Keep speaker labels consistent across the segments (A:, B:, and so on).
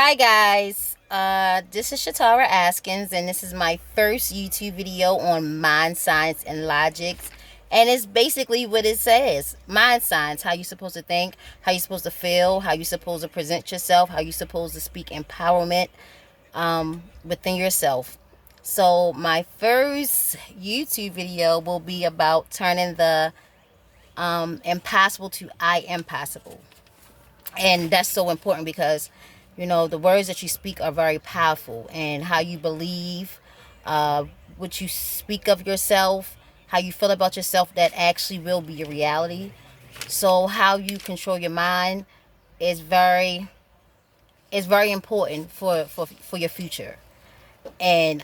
A: Hi guys, this is Shatara Askins, and this is my first YouTube video on mind science and logics. And it's basically what it says: mind science, how you supposed to think, how you supposed to feel, how you supposed to present yourself, how you supposed to speak empowerment within yourself. So my first YouTube video will be about turning the impossible to I am possible. And that's so important because the words that you speak are very powerful, and how you believe, what you speak of yourself, how you feel about yourself, that actually will be your reality. So how you control your mind is very important for your future. And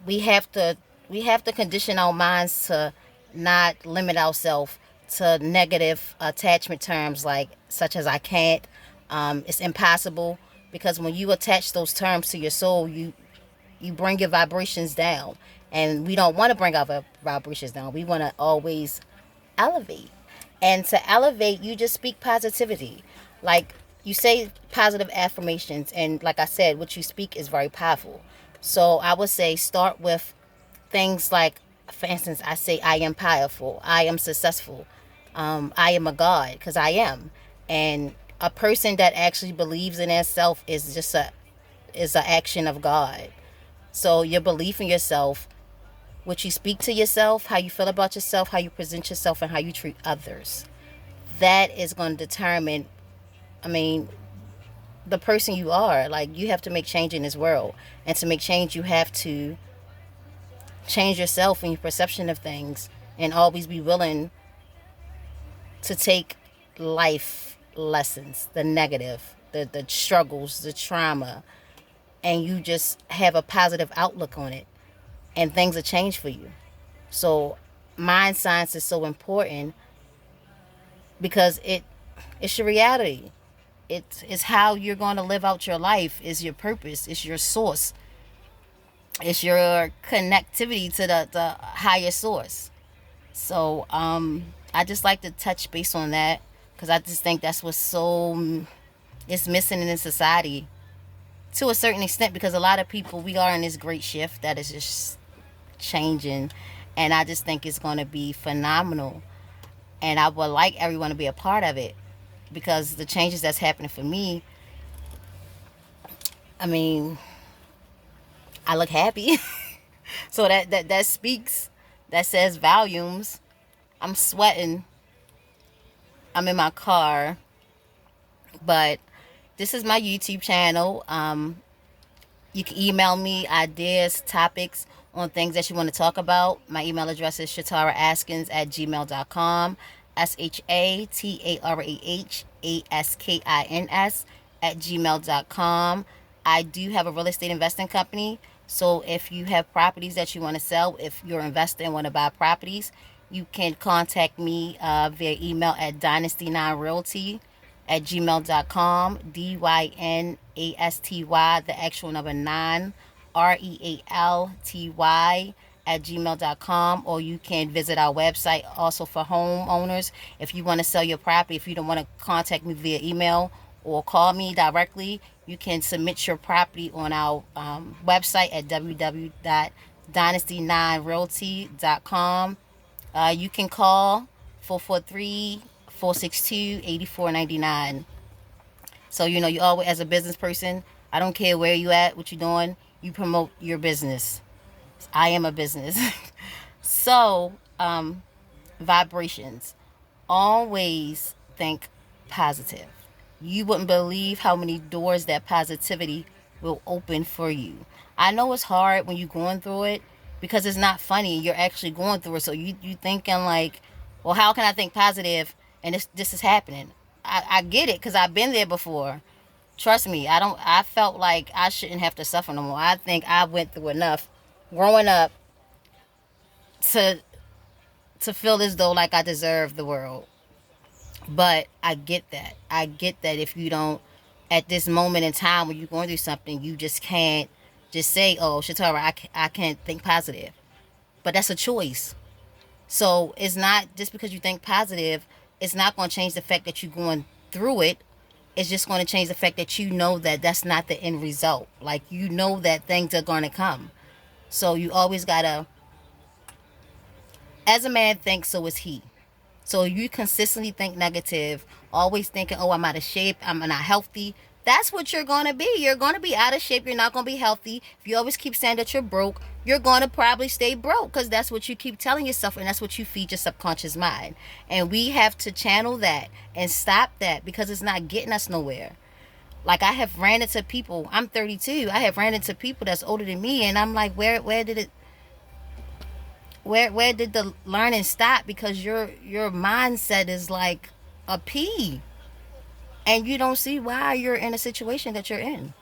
A: we have to condition our minds to not limit ourselves to negative attachment terms, like such as I can't, it's impossible. Because when you attach those terms to your soul, you bring your vibrations down, and we don't want to bring our vibrations down. We want to always elevate. And to elevate, you just speak positivity. Like, you say positive affirmations, and like I said, what you speak is very powerful. So I would say start with things like, for instance, I say I am powerful, I am successful, I am a god, because I am. And a person that actually believes in itself is just an action of God. So your belief in yourself, what you speak to yourself, how you feel about yourself, how you present yourself, and how you treat others, that is going to determine, I mean, the person you are. Like, you have to make change in this world. And to make change, you have to change yourself and your perception of things, and always be willing to take life lessons, the negative, the struggles, the trauma, and you just have a positive outlook on it, and things will change for you. So mind science is so important because it's your reality. It's how you're going to live out your life. It's your purpose. It's your source. It's your connectivity to the higher source. So I just like to touch base on that, because I just think that's what's so it's missing in this society, to a certain extent, because a lot of people, we are in this great shift that is just changing, and I just think it's going to be phenomenal, and I would like everyone to be a part of it, because the changes that's happening for me, I mean, I look happy. So that speaks, that says volumes. I'm sweating, I'm in my car, but this is my YouTube channel. You can email me ideas, topics on things that you want to talk about. My email address is shataraaskins@gmail.com. SHATARAHASKINS@gmail.com. I do have a real estate investing company. So if you have properties that you want to sell, if you're investing and want to buy properties, you can contact me via email at dynasty9realty@gmail.com. DYNASTY, the actual number 9, REALTY@gmail.com. Or you can visit our website also for homeowners. If you want to sell your property, if you don't want to contact me via email or call me directly, you can submit your property on our website at www.dynasty9realty.com. You can call 443-462-8499. So, you always, as a business person, I don't care where you at, what you're doing, you promote your business. I am a business. So, vibrations. Always think positive. You wouldn't believe how many doors that positivity will open for you. I know it's hard when you're going through it, because it's not funny. You're actually going through it. So you thinking like, well, how can I think positive and this is happening? I get it, because I've been there before. Trust me, I felt like I shouldn't have to suffer no more. I think I went through enough growing up to feel as though like I deserve the world. But I get that. I get that if you don't, at this moment in time when you're going through something, you just can't just say, oh, Shatara, I can't think positive. But that's a choice. So it's not just because you think positive, it's not going to change the fact that you're going through it. It's just going to change the fact that you know that that's not the end result. Like, you know that things are going to come. So you always got to, as a man thinks, so is he. So you consistently think negative, always thinking, oh, I'm out of shape, I'm not healthy. That's what you're going to be. You're going to be out of shape. You're not going to be healthy. If you always keep saying that you're broke, you're going to probably stay broke, because that's what you keep telling yourself, and that's what you feed your subconscious mind. And we have to channel that and stop that, because it's not getting us nowhere. Like, I have ran into people, I'm 32, I have ran into people that's older than me, and I'm like, where did the learning stop? Because your mindset is like a P, and you don't see why you're in a situation that you're in,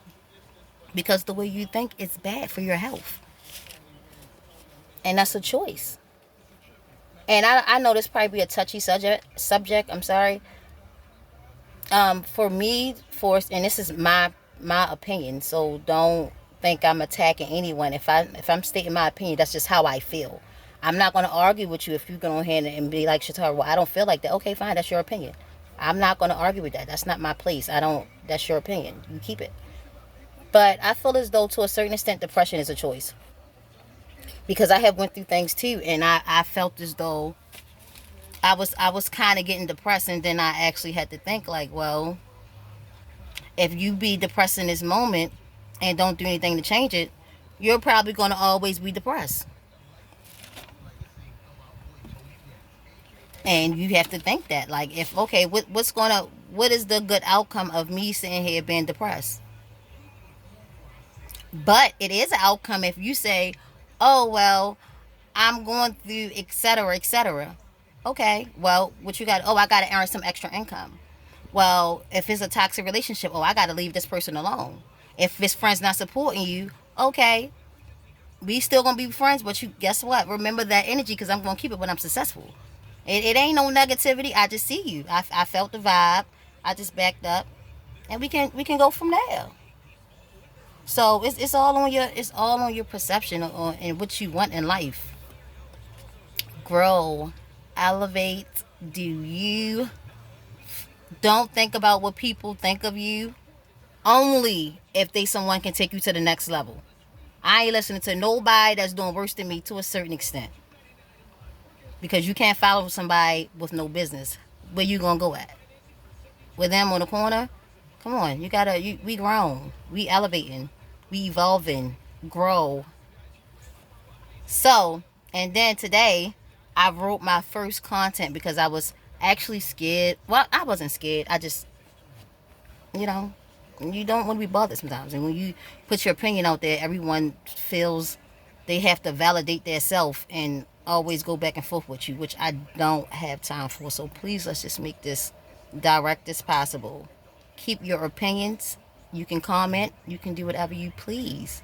A: because the way you think it's bad for your health, and that's a choice. And I know this probably be a touchy subject, I'm sorry. For me, and this is my opinion, so don't think I'm attacking anyone. If I'm stating my opinion, that's just how I feel. I'm not going to argue with you if you go ahead and be like, Shatara, well, I don't feel like that. Okay, fine, that's your opinion. I'm not going to argue with that. That's not my place. That's your opinion. You keep it. But I feel as though, to a certain extent, depression is a choice. Because I have went through things too, and I felt as though I was kind of getting depressed, and then I actually had to think, like, well, if you be depressed in this moment and don't do anything to change it, you're probably going to always be depressed. And you have to think that, like, if, okay, what is the good outcome of me sitting here being depressed? But it is an outcome if you say, oh, well, I'm going through etc., etc. Okay, well, what you got? Oh, I got to earn some extra income. Well, if it's a toxic relationship, oh, I got to leave this person alone. If his friend's not supporting you, okay, we still going to be friends, but you, guess what? Remember that energy, because I'm going to keep it when I'm successful. It ain't no negativity. I just see you. I felt the vibe. I just backed up, and we can go from there. So it's all on your perception and what you want in life. Grow, elevate. Do you? Don't think about what people think of you. Only if someone can take you to the next level. I ain't listening to nobody that's doing worse than me, to a certain extent. Because you can't follow somebody with no business. Where you gonna go at? With them on the corner? Come on, we grown. We elevating. We evolving. Grow. So, and then today, I wrote my first content because I was actually scared. Well, I wasn't scared. I just, you don't want to be bothered sometimes. And when you put your opinion out there, everyone feels they have to validate their self and always go back and forth with you, which I don't have time for. So please, let's just make this direct as possible. Keep your opinions. You can comment. You can do whatever you please.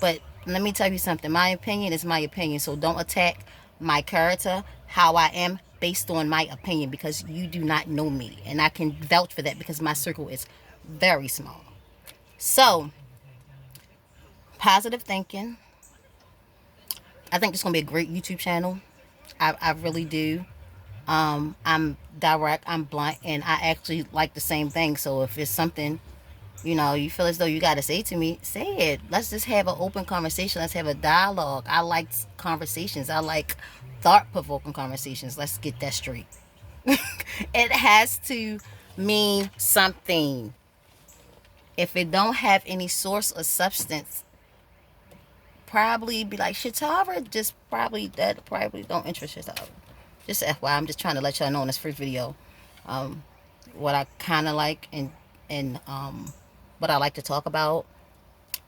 A: But let me tell you something. My opinion is my opinion. So don't attack my character, how I am, based on my opinion, because you do not know me. And I can vouch for that because my circle is very small. So, positive thinking. I think it's going to be a great YouTube channel. I really do. I'm direct, I'm blunt, and I actually like the same thing. So if it's something, you feel as though you got to say to me, say it. Let's just have an open conversation. Let's have a dialogue. I like conversations. I like thought-provoking conversations. Let's get that straight. It has to mean something. If it don't have any source or substance, probably be like, Shatara, that probably don't interest Shatara. Just FYI, I'm just trying to let y'all know in this first video what I kind of like and what I like to talk about,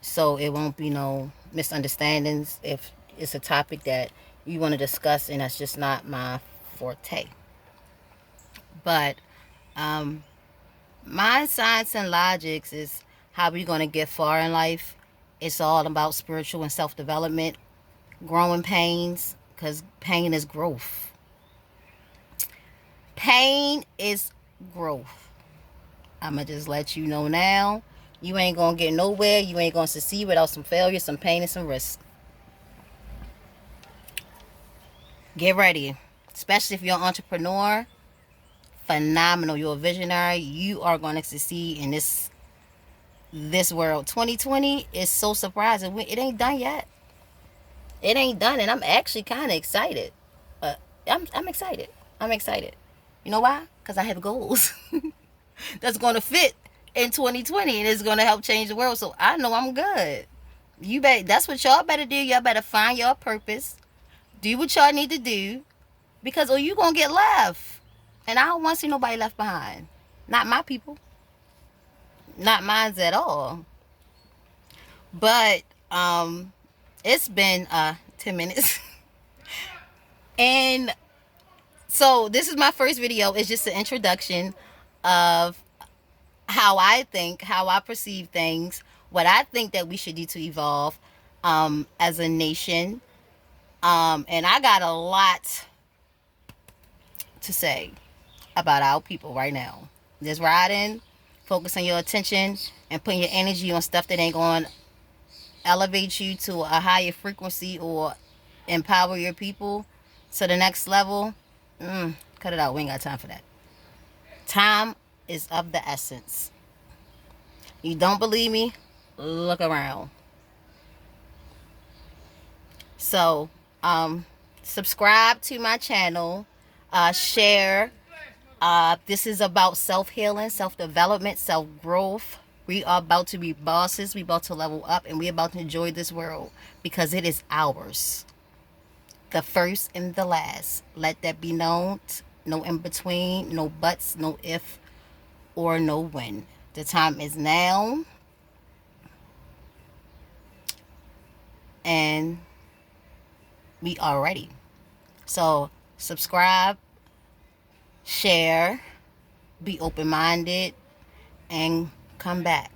A: so it won't be no misunderstandings if it's a topic that you want to discuss and that's just not my forte. But my science and logics is how we're going to get far in life. It's all about spiritual and self-development, growing pains, because pain is growth. Pain is growth. I'm going to just let you know now. You ain't going to get nowhere. You ain't going to succeed without some failure, some pain, and some risk. Get ready. Especially if you're an entrepreneur. phenomenal. You're a visionary. You are going to succeed in this world. 2020 is so surprising. It ain't done yet. It ain't done, and I'm actually kind of excited. I'm excited. I'm excited. You know why? Because I have goals that's going to fit in 2020, and it's going to help change the world. So I know I'm good. That's what y'all better do. Y'all better find your purpose. Do what y'all need to do, because or you gonna get left. And I don't want to see nobody left behind. Not my people. Not mine at all. But it's been 10 minutes. And so this is my first video. It's just an introduction of how I think, how I perceive things, what I think that we should do to evolve as a nation. And I got a lot to say about our people right now. Just riding, focusing your attention and putting your energy on stuff that ain't going to elevate you to a higher frequency or empower your people to the next level. Cut it out. We ain't got time for that. Time is of the essence. You don't believe me? Look around. So, subscribe to my channel. Share. This is about self-healing, self-development, self-growth. We are about to be bosses. We about to level up, and we about to enjoy this world because it is ours. The first and the last. Let that be known. No in between, no buts, no if, or no when. The time is now. And we are ready. So subscribe, share, be open-minded, and come back.